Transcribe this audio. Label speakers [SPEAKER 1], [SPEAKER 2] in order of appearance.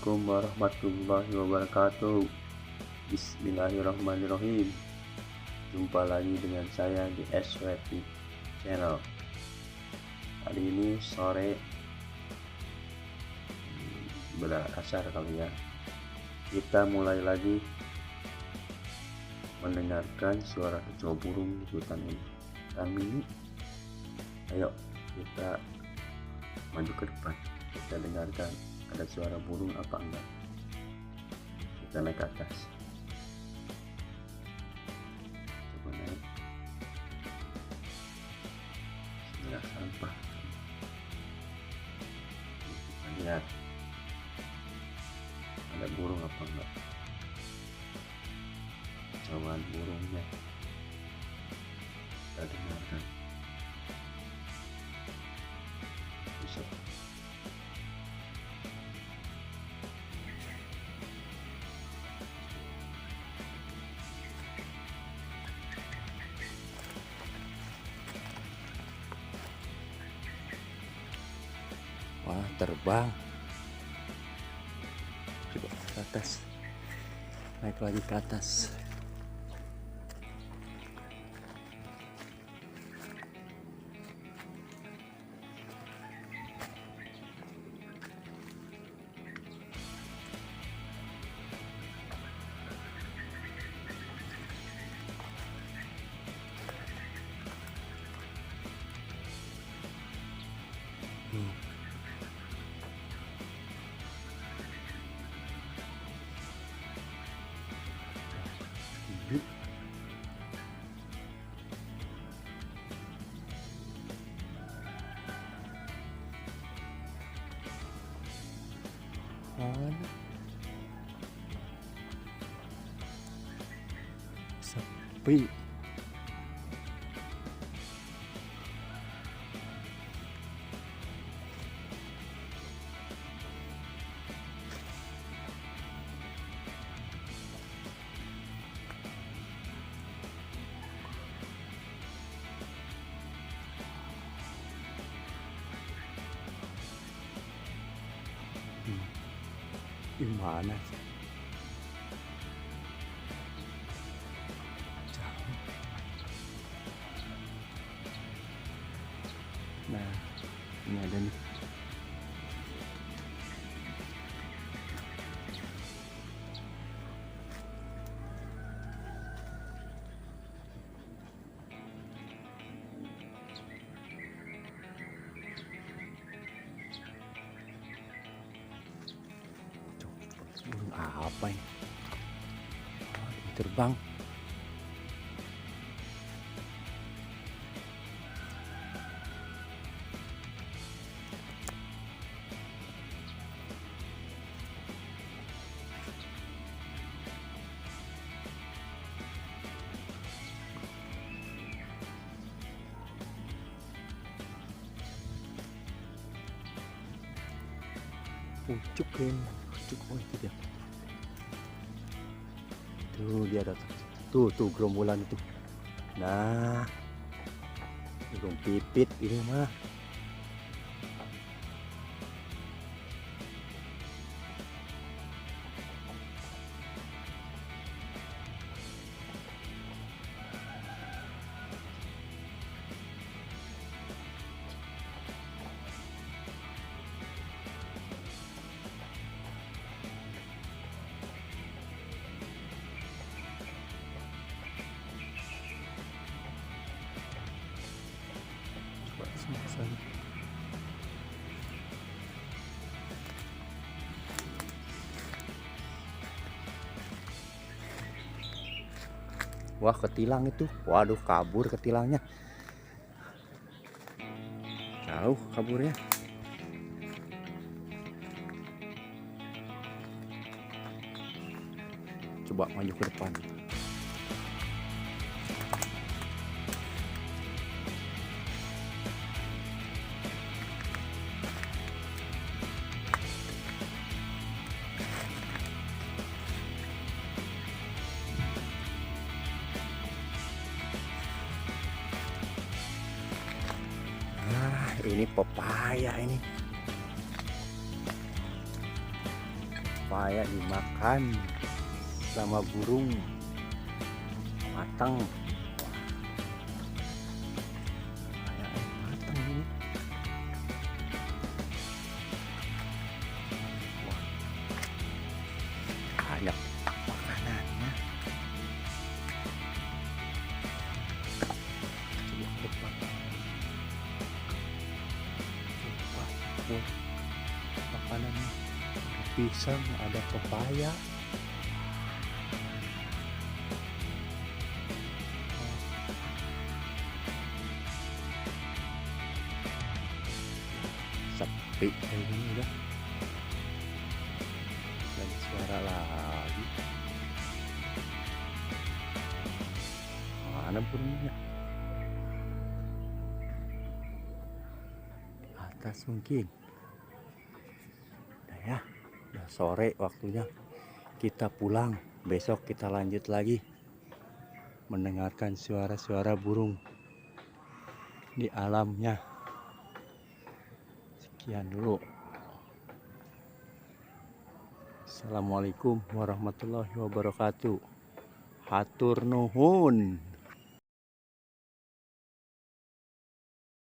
[SPEAKER 1] Assalamualaikum warahmatullahi wabarakatuh. Bismillahirrahmanirrahim. Jumpa lagi dengan saya di SWP Channel. Kali ini sore berasar kali ya. Kita mulai lagi mendengarkan suara kicau burung di hutan ini. Kami ini, ayo kita maju ke depan. Kita dengarkan ada suara burung apa enggak. Kita naik ke atas. Coba naik. Banyak sampah. Kita lihat ada burung apa enggak. Kicauan burungnya kita dengarkan. Bisa. Wah, terbang. Coba ke atas. Naik lagi ke atas. Sepi. Gimana sih? Jauh. Nah, ini ada nih. Burung apa ini? Oh, ini terbang. Ucuk kayaknya. Ucuk, oh itu dia. Tuh dia datang. Tuh gerombolan itu. Nah, burung pipit ini mah. Wah, ketilang itu. Waduh, kabur ketilangnya. Jauh kaburnya. Coba maju ke depan. Ini pepaya ini. pepaya dimakan sama burung matang. Pepaya matang ini. Wah, banyak makanannya. Coba depan. Coba, wah, makanannya. Ada pisang, ada pepaya. Sepi kayak gini udah. Dan suara lagi. Mana burungnya? Di atas mungkin. Udah ya, udah sore waktunya kita pulang. Besok kita lanjut lagi mendengarkan suara-suara burung di alamnya. Sekian dulu. Assalamualaikum warahmatullahi wabarakatuh. Hatur nuhun.